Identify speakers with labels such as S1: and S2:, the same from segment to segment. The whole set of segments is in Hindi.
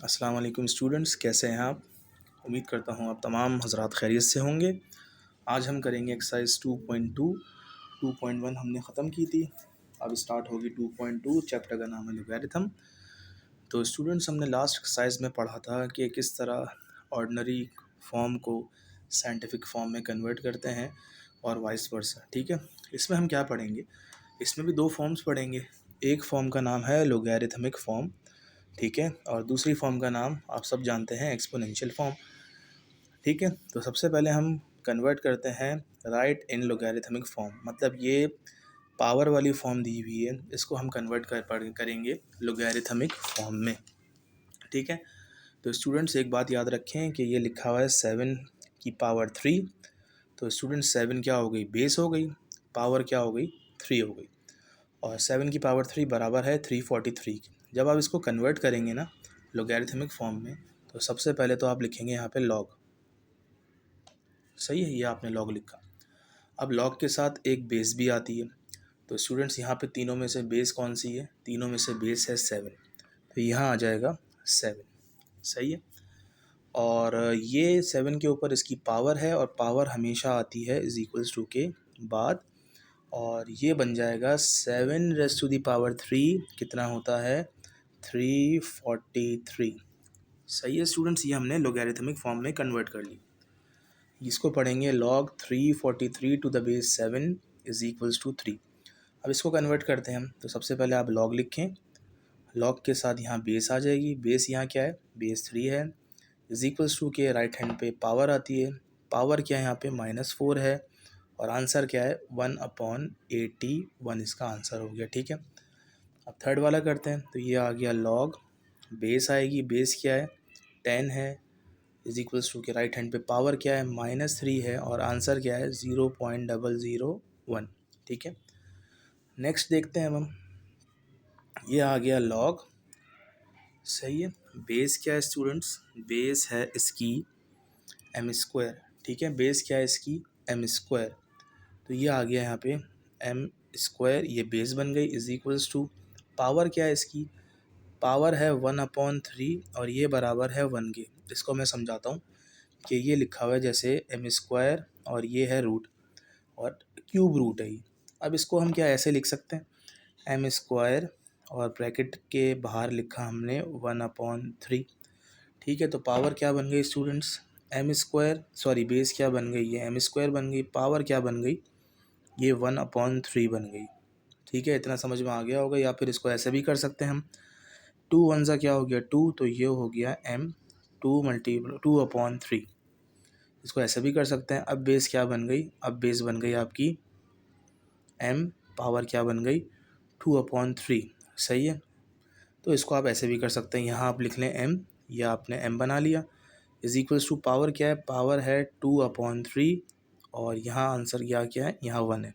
S1: अस्सलाम वालेकुम स्टूडेंट्स, कैसे हैं आप? उम्मीद करता हूँ आप तमाम हज़रात खैरियत से होंगे। आज हम करेंगे एक्सरसाइज 2.2। 2.1 हमने ख़त्म की थी, अब स्टार्ट होगी 2.2। चैप्टर का नाम है लॉगरिथम। तो स्टूडेंट्स, हमने लास्ट एक्सरसाइज में पढ़ा था कि किस तरह ऑर्डिनरी फॉर्म को साइंटिफिक फॉर्म में कन्वर्ट करते हैं और वाइस वर्सा। ठीक है, इसमें हम क्या पढ़ेंगे? इसमें भी दो फॉर्म्स पढ़ेंगे। एक फॉर्म का नाम है लॉगरिथमिक फॉर्म, ठीक है, और दूसरी फॉर्म का नाम आप सब जानते हैं एक्सपोनेंशियल फॉर्म। ठीक है, तो सबसे पहले हम कन्वर्ट करते हैं राइट इन लॉगरिथमिक फॉर्म, मतलब ये पावर वाली फॉर्म दी हुई है, इसको हम कन्वर्ट करेंगे लॉगरिथमिक फॉर्म में। ठीक है, तो स्टूडेंट्स एक बात याद रखें कि ये लिखा हुआ है 7 की पावर 3। तो स्टूडेंट 7 क्या हो गई? बेस हो गई। पावर क्या हो गई? 3 हो गई। और 7 की पावर 3 बराबर है 343 की। जब आप इसको कन्वर्ट करेंगे ना लॉगरिथमिक फॉर्म में, तो सबसे पहले तो आप लिखेंगे यहाँ पे लॉग। सही है, ये आपने लॉग लिखा। अब लॉग के साथ एक बेस भी आती है। तो स्टूडेंट्स यहाँ पे तीनों में से बेस कौन सी है? तीनों में से बेस है 7। तो यहाँ आ जाएगा 7। सही है, और ये 7 के ऊपर इसकी पावर है, और पावर हमेशा आती है इज इक्वल्स टू के बाद, और ये बन जाएगा 7 रेज़ टू दी पावर 3 कितना होता है? 343। सही है स्टूडेंट्स, ये हमने लॉगरिथमिक फॉर्म में कन्वर्ट कर ली। इसको पढ़ेंगे log 343 to the base 7 is equals to 3। अब इसको कन्वर्ट करते हैं हम। तो सबसे पहले आप लॉग लिखें, लॉग के साथ यहाँ बेस आ जाएगी। बेस यहाँ क्या है? बेस 3 है। इज इक्वल्स टू के राइट हैंड पे पावर आती है। पावर क्या है यहाँ पे? -4 है। और आंसर क्या है? 1/81 इसका आंसर हो गया। ठीक है, अब थर्ड वाला करते हैं। तो ये आ गया लॉग, बेस आएगी। बेस क्या है? 10 है। इज इक्वल्स टू के राइट हैंड पे पावर क्या है? -3 है। और आंसर क्या है? 0.001। ठीक है, नेक्स्ट देखते हैं अब हम। ये आ गया लॉग। सही है, बेस क्या है स्टूडेंट्स? बेस है इसकी m²। ठीक है, बेस क्या है इसकी? m²। तो ये आ गया यहाँ पे m², ये बेस बन गई। इज इक्वल्स टू पावर क्या है इसकी? पावर है 1/3, और ये बराबर है 1 के। इसको मैं समझाता हूँ कि ये लिखा हुआ है जैसे m², और ये है रूट, और क्यूब रूट है ये। अब इसको हम क्या ऐसे लिख सकते हैं? m², और ब्रैकेट के बाहर लिखा हमने 1/3। ठीक है, तो पावर क्या बन गई स्टूडेंट्स? m², सॉरी बेस क्या बन गई? ये m² बन गई। पावर क्या बन गई? ये 1/3 बन गई। ठीक है, इतना समझ में आ गया होगा। या फिर इसको ऐसे भी कर सकते हैं हम, 2 1 सा क्या हो गया? 2, तो ये हो गया m2/3। इसको ऐसे भी कर सकते हैं। अब बेस क्या बन गई? अब बेस बन गई आपकी m, पावर क्या बन गई? 2/3। सही है, तो इसको आप ऐसे भी कर सकते हैं। यहाँ आप लिख लें m, या आपने m बना लिया। इज इक्वल्स टू पावर क्या है? पावर है 2/3, और यहाँ आंसर क्या है? यहाँ 1 है।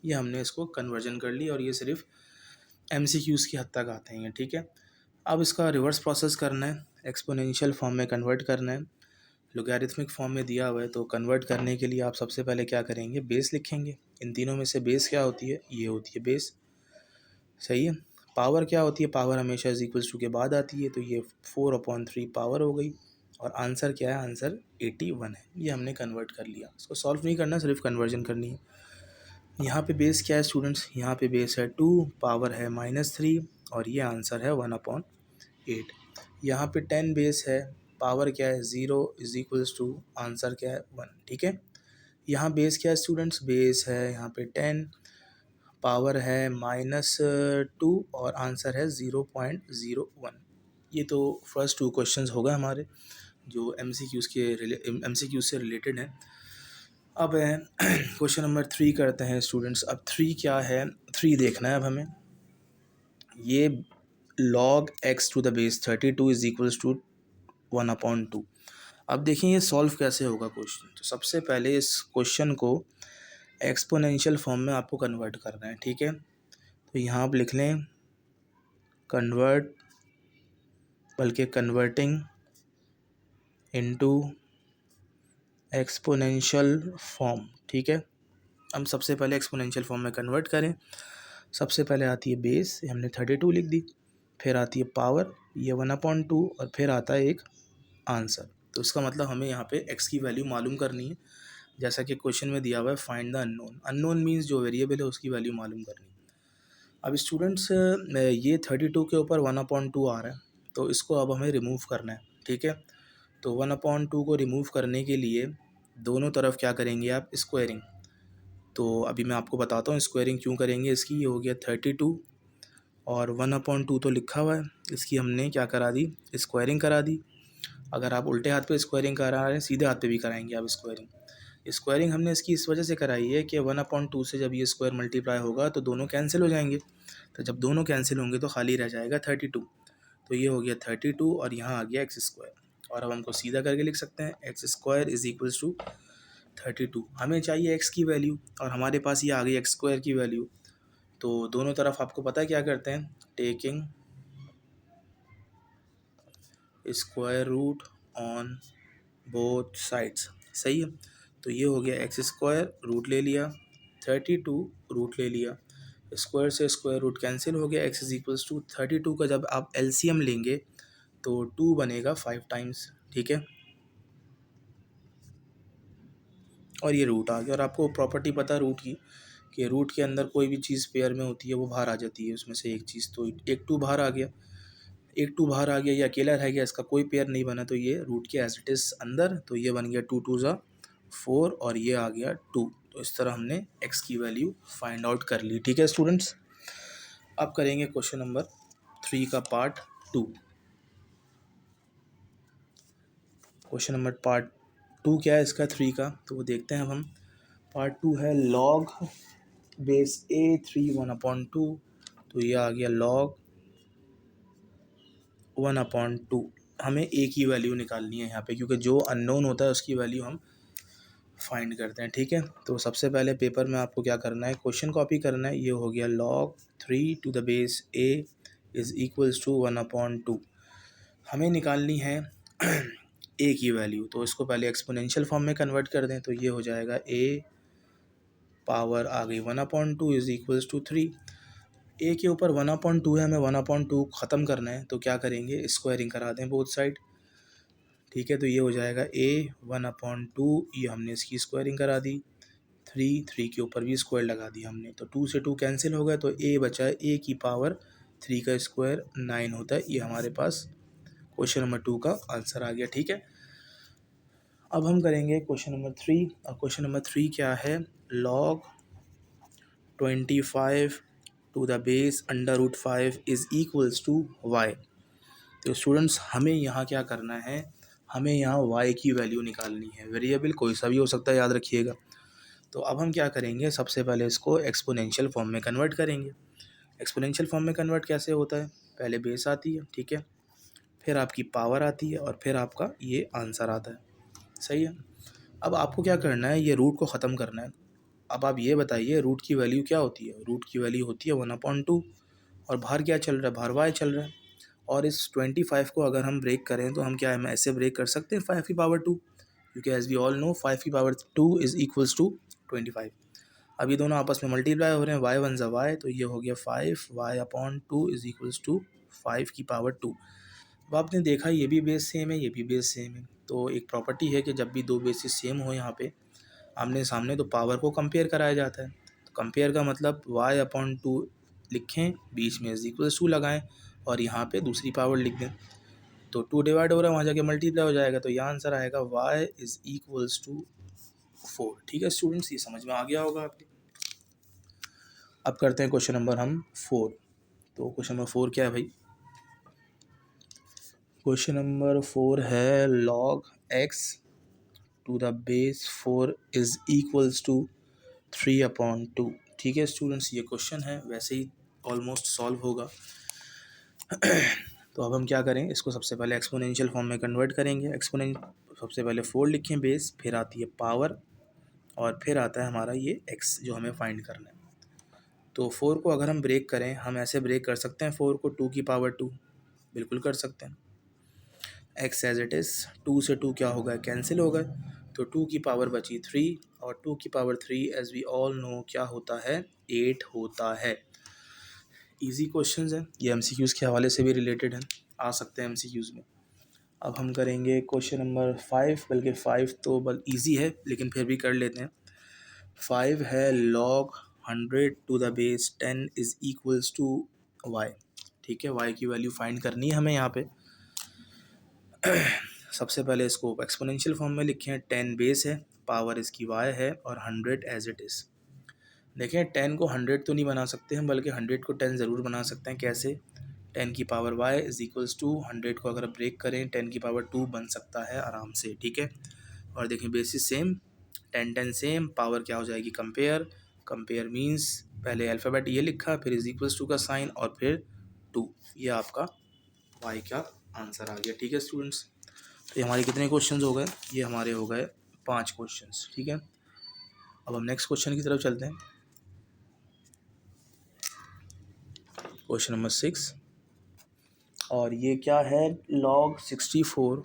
S1: ये हमने इसको कन्वर्जन कर ली, और ये सिर्फ MCQs की हद तक आते हैं। ठीक है, अब इसका रिवर्स प्रोसेस करना है, एक्सपोनेंशियल फॉर्म में कन्वर्ट करना है। लॉगरिथमिक फॉर्म में दिया हुआ है, तो कन्वर्ट करने के लिए आप सबसे पहले क्या करेंगे? बेस लिखेंगे। इन तीनों में से बेस क्या होती है? ये होती है बेस। सही है, पावर क्या होती है? पावर हमेशा इज इक्वल्स टू के बाद आती है। तो ये 4/3 पावर हो गई, और आंसर क्या है? आंसर 81 है। ये हमने कन्वर्ट कर लिया। इसको सॉल्व नहीं करना, सिर्फ कन्वर्जन करनी है। यहाँ पे बेस क्या है स्टूडेंट्स? यहाँ पे बेस है 2, पावर है -3, और ये आंसर है 1/8। यहाँ पे 10 बेस है, पावर क्या है? 0, इज इक्वल्स टू आंसर क्या है? 1। ठीक है, यहाँ बेस क्या है स्टूडेंट्स? बेस है यहाँ पे 10, पावर है -2, और आंसर है 0.01। ये तो फर्स्ट 2 क्वेश्चंस हो गए हमारे, जो MCQs से रिलेटेड हैं। अब क्वेश्चन नंबर 3 करते हैं स्टूडेंट्स। अब 3 क्या है? 3 देखना है अब हमें। ये log x to the base 32 is equals to 1/2। अब देखिए ये सॉल्व कैसे होगा क्वेश्चन। तो सबसे पहले इस क्वेश्चन को एक्सपोनेंशियल फॉर्म में आपको कन्वर्ट करना है। ठीक है, तो यहाँ आप लिख लें कन्वर्ट, बल्कि कन्वर्टिंग इनटू एक्सपोनेंशियल फॉर्म। ठीक है, हम सबसे पहले एक्सपोनेंशियल फॉर्म में कन्वर्ट करें। सबसे पहले आती है बेस, हमने 32 लिख दी। फिर आती है पावर, ये 1/2 और फिर आता है एक आंसर। तो इसका मतलब हमें यहाँ पे x की वैल्यू मालूम करनी है, जैसा कि क्वेश्चन में दिया हुआ है find the unknown. Unknown means जो वेरिएबल है उसकी वैल्यू मालूम करनी है। अब स्टूडेंट्स ये 32 के ऊपर 1/2 आ रहा है, तो इसको अब हमें रिमूव करना है, ठीक है। तो 1/2 को रिमूव करने के लिए दोनों तरफ क्या करेंगे आप, स्क्वायरिंग। तो अभी मैं आपको बताता हूँ स्क्वायरिंग क्यों करेंगे इसकी। ये हो गया 32 और 1/2 तो लिखा हुआ है, इसकी हमने क्या करा दी, स्क्वायरिंग करा दी। अगर आप उल्टे हाथ पे स्क्वायरिंग करा रहे हैं, सीधे हाथ पे भी कराएंगे आप स्क्वायरिंग। स्क्वायरिंग हमने इसकी इस वजह से कराई है कि 1/2 से जब ये स्क्वायर मल्टीप्लाई होगा तो दोनों कैंसिल हो जाएंगे। तो जब दोनों कैंसिल होंगे तो खाली रह जाएगा 32। तो ये हो गया 32 और यहाँ आ गया एक्स स्क्वायर। और अब हमको सीधा करके लिख सकते हैं x square is equals to 32। हमें चाहिए एक्स की वैल्यू और हमारे पास ये आ गई एक्स स्क्वायर की वैल्यू। तो दोनों तरफ आपको पता है क्या करते हैं, taking square root on both sides, सही है। तो ये हो गया एक्स स्क्वायर, रूट ले लिया, 32 रूट ले लिया, स्क्वायर से स्क्वायर रूट कैंसिल हो गया, एक्स इज इक्वल्स टू 32 का जब आप एलसीएम लेंगे तो 2 बनेगा 5 टाइम्स, ठीक है। और ये रूट आ गया। और आपको प्रॉपर्टी पता है रूट की, कि रूट के अंदर कोई भी चीज़ पेयर में होती है वो बाहर आ जाती है उसमें से एक चीज़। तो एक 2 बाहर आ गया, एक 2 बाहर आ गया, ये अकेला रह गया, इसका कोई पेयर नहीं बना, तो ये रूट के एज इट इज़ अंदर। तो ये बन गया 2 2 ज़ा 4 और ये आ गया 2। तो इस तरह हमने x की वैल्यू फाइंड आउट कर ली, ठीक है स्टूडेंट्स। अब करेंगे क्वेश्चन नंबर 3 का पार्ट 2। क्वेश्चन नंबर पार्ट 2 क्या है इसका 3 का, तो वो देखते हैं अब हम। पार्ट 2 है लॉग बेस a3 1/2। तो ये आ गया लॉग 1/2। हमें a की वैल्यू निकालनी है यहाँ पे, क्योंकि जो अननोन होता है उसकी वैल्यू हम फाइंड करते हैं, ठीक है। तो सबसे पहले पेपर में आपको क्या करना है, क्वेश्चन कॉपी करना है। ये हो गया log 3 to the base a is equals to 1/2। हमें निकालनी है a की वैल्यू, तो इसको पहले एक्सपोनेंशियल फॉर्म में कन्वर्ट कर दें। तो ये हो जाएगा a पावर आ गई 1/2 इज इक्वल्स टू 3। a के ऊपर 1/2 है, हमें 1/2 ख़त्म करना है, तो क्या करेंगे, स्क्वायरिंग करा दें बोथ साइड, ठीक है। तो ये हो जाएगा a 1/2, ये हमने इसकी स्क्वायरिंग करा दी, 3 के ऊपर भी स्क्वायर लगा दिया हमने। तो 2 से 2 कैंसिल हो गया, तो a बचा है a की पावर 3 का स्क्वायर 9 होता है। ये हमारे पास क्वेश्चन नंबर 2 का आंसर आ गया, ठीक है। अब हम करेंगे क्वेश्चन नंबर 3। और क्वेश्चन नंबर 3 क्या है, log 25 to the base √5 is equals to y। तो स्टूडेंट्स हमें यहाँ क्या करना है, हमें यहाँ y की वैल्यू निकालनी है। वेरिएबल कोई सा भी हो सकता है, याद रखिएगा। तो अब हम क्या करेंगे, सबसे पहले इसको एक्सपोनेंशियल फॉर्म में कन्वर्ट करेंगे। एक्सपोनेंशियल फॉर्म में कन्वर्ट कैसे होता है, पहले बेस आती है, ठीक है, फिर आपकी पावर आती है और फिर आपका ये आंसर आता है, सही है। अब आपको क्या करना है, ये रूट को ख़त्म करना है। अब आप ये बताइए रूट की वैल्यू क्या होती है, रूट की वैल्यू होती है 1/2 और बाहर क्या चल रहा है, बाहर y चल रहा है। और इस 25 को अगर हम ब्रेक करें तो हम क्या है, ऐसे ब्रेक कर सकते हैं 5 की पावर 2, क्योंकि एज वी ऑल नो 5 की पावर 2 इज इक्वल्स टू 25। अब ये दोनों आपस में मल्टीप्लाई हो रहे हैं, y 1 ज़ा y, तो ये हो गया 5y/2 इज इक्वल्स टू 5 की पावर 2। अब आपने देखा ये भी बेस सेम है, ये भी बेस सेम है। तो एक प्रॉपर्टी है कि जब भी दो बेसिस सेम हो यहाँ पे आमने सामने, तो पावर को कंपेयर कराया जाता है। तो कंपेयर का मतलब y/2 लिखें, बीच में इज इक्वल्स टू लगाएं और यहाँ पे दूसरी पावर लिख दें। तो 2 डिवाइड हो रहा है, वहाँ जाके मल्टीप्लाई हो जाएगा, तो यहाँ आंसर आएगा y इज इक्वल्स टू 4, ठीक है स्टूडेंट्स, ये समझ में आ गया होगा आपके। अब करते हैं क्वेश्चन नंबर हम 4। तो क्वेश्चन नंबर 4 क्या है भाई, क्वेश्चन नंबर 4 है log x to the base 4 is equals to 3/2, ठीक है स्टूडेंट्स, ये क्वेश्चन है, वैसे ही ऑलमोस्ट सॉल्व होगा। तो अब हम क्या करें, इसको सबसे पहले एक्सपोनेंशियल फॉर्म में कन्वर्ट करेंगे। एक्सपोनेंट सबसे पहले 4 लिखें बेस, फिर आती है पावर और फिर आता है हमारा ये x जो हमें फाइंड करना है। तो 4 को अगर हम ब्रेक करें, हम ऐसे ब्रेक कर सकते हैं 4 को 2 की पावर 2, बिल्कुल कर सकते हैं। x एज इट इज़, 2 से 2 क्या होगा, कैंसिल होगा, तो 2 की पावर बची 3 और 2 की power 3 as we all know क्या होता है, 8 होता है। इजी क्वेश्चंस हैं, ये MCQs के हवाले से भी रिलेटेड हैं। आ सकते हैं MCQs में। अब हम करेंगे क्वेश्चन नंबर 5, बल्कि 5 तो बल ईजी है लेकिन फिर भी कर लेते हैं। 5 है log 100 to the base 10 is equals to y। ठीक है, y की वैल्यू फाइंड करनी है हमें यहाँ पे। सबसे पहले इसको एक्सपोनेंशियल फॉर्म में लिखें। 10 बेस है, पावर इसकी y है और 100 एज इट इज़। देखें 10 को 100 तो नहीं बना सकते हैं, बल्कि 100 को 10 ज़रूर बना सकते हैं। कैसे? 10 की power y is equals to 100 को अगर ब्रेक करें 10 की पावर 2 बन सकता है आराम से। ठीक है, और देखें बेसिस सेम, 10 सेम, पावर क्या हो जाएगी? कंपेयर। कंपेयर मीन्स पहले अल्फ़ाबेट ये लिखा, फिर इज़ इक्वल्स टू का साइन और फिर 2। ये आपका y का आंसर आ गया। ठीक है स्टूडेंट्स, तो ये हमारे कितने क्वेश्चंस हो गए? ये हमारे हो गए 5 क्वेश्चंस। ठीक है, अब हम नेक्स्ट क्वेश्चन की तरफ चलते हैं। क्वेश्चन नंबर 6, और ये क्या है? log 64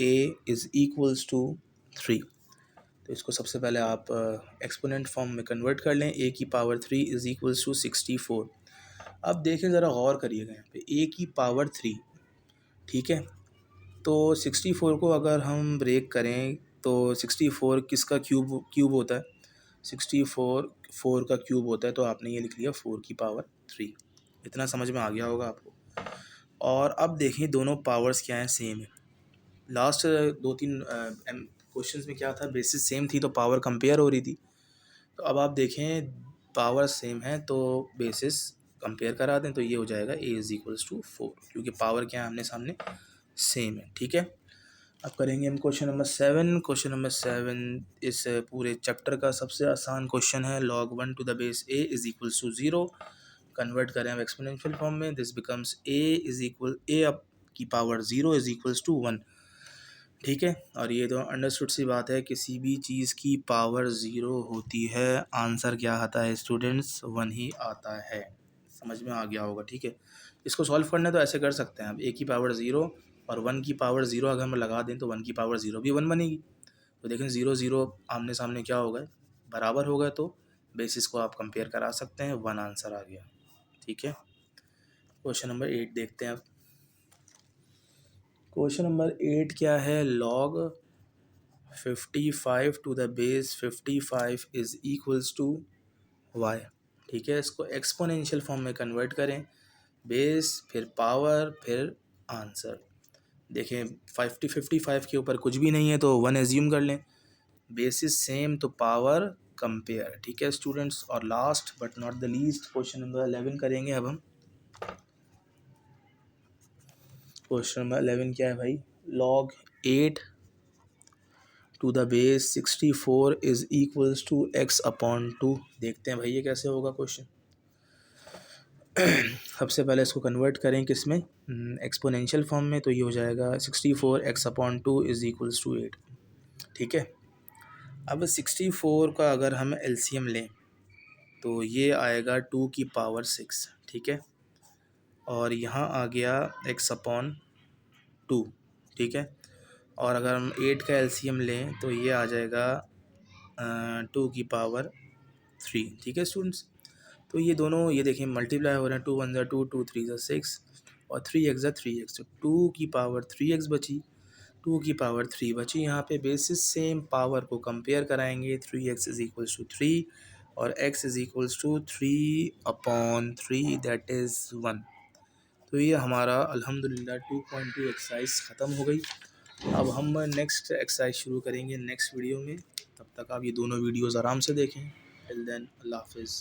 S1: a is equals to 3। तो इसको सबसे पहले आप एक्सपोनेंट फॉर्म में कन्वर्ट कर लें। a की पावर 3 इज़ इक्वल्स टू 64। अब देखें ज़रा गौर करिएगा यहाँ पे, a की पावर 3। ठीक है, तो 64 को अगर हम ब्रेक करें तो 64 किसका क्यूब होता है? 64 4 का क्यूब होता है, तो आपने ये लिख लिया 4 की पावर 3। इतना समझ में आ गया होगा आपको। और अब देखें दोनों पावर्स क्या हैं? सेम है। लास्ट 2-3 क्वेश्चंस में क्या था? बेसिस सेम थी तो पावर कंपेयर हो रही थी। तो अब आप देखें पावर सेम है तो बेसिस कंपेयर करा दें, तो ये हो जाएगा a इज़ इक्वल्स टू 4, क्योंकि पावर क्या है आमने सामने सेम है। ठीक है, अब करेंगे हम क्वेश्चन नंबर 7। क्वेश्चन नंबर 7 इस पूरे चैप्टर का सबसे आसान क्वेश्चन है। log 1 to the base a is equals to 0। Convert करें हम एक्सपोनेंशियल फॉर्म में, this becomes a is equal a up की पावर 0 इज़ इक्वल्स टू 1। ठीक है, और ये तो अंडरस्टूड सी बात है, किसी भी चीज़ की पावर 0 होती है, आंसर क्या आता है स्टूडेंट्स? 1 ही आता है। समझ में आ गया होगा। ठीक है, इसको सॉल्व करना है तो ऐसे कर सकते हैं आप, a की पावर 0 और 1 की पावर 0 अगर हम लगा दें तो 1 की पावर 0 भी 1 बनेगी। तो देखें 0 0 आमने सामने क्या हो गए? बराबर हो गए, तो बेसिस को आप कंपेयर करा सकते हैं। 1 आंसर आ गया। ठीक है, क्वेश्चन नंबर 8 देखते हैं अब। क्वेश्चन नंबर 8 क्या है? log 55 to the base 55 is equals to y। ठीक है, इसको एक्सपोनेंशियल फॉर्म में कन्वर्ट करें। बेस, फिर पावर, फिर आंसर। देखें 55 के ऊपर कुछ भी नहीं है तो 1 एज्यूम कर लें। बेसिस सेम तो पावर कंपेयर। ठीक है स्टूडेंट्स, और last but not the least question number 11 करेंगे अब हम। क्वेश्चन नंबर 11 क्या है भाई? log 8 to the base 64 is equals to x upon 2। देखते हैं भाई ये कैसे होगा क्वेश्चन। सबसे पहले इसको कन्वर्ट करें किस में? एक्सपोनेंशियल फॉर्म में, तो ये हो जाएगा 64 x upon 2 is equals to 8। ठीक है, अब 64 का अगर हम एलसीएम लें तो ये आएगा 2 की पावर 6। ठीक है, और यहाँ आ गया x अपॉन 2। ठीक है, और अगर हम 8 का एलसीएम लें तो ये आ जाएगा 2 की पावर 3। ठीक है स्टूडेंट्स, तो ये दोनों ये देखिए मल्टीप्लाई हो रहे हैं। 2 1 ज़ा 2, 2 3 ज़ा 6 और 3 x ज़ा 3x, तो 2 की पावर 3x बची, 2 की पावर 3 बची। यहाँ पे बेसिस सेम, पावर को कंपेयर कराएंगे। 3x इज़ इक्वल्स टू 3 और x is equals to 3 upon 3 that is 1। तो ये हमारा अल्हम्दुलिल्लाह 2.2 एक्सरसाइज ख़त्म हो गई। अब हम नेक्स्ट एक्सरसाइज शुरू करेंगे नेक्स्ट वीडियो में। तब तक आप ये दोनों वीडियोज़ आराम से देखें। टिल देन अल्लाह हाफ़िज़।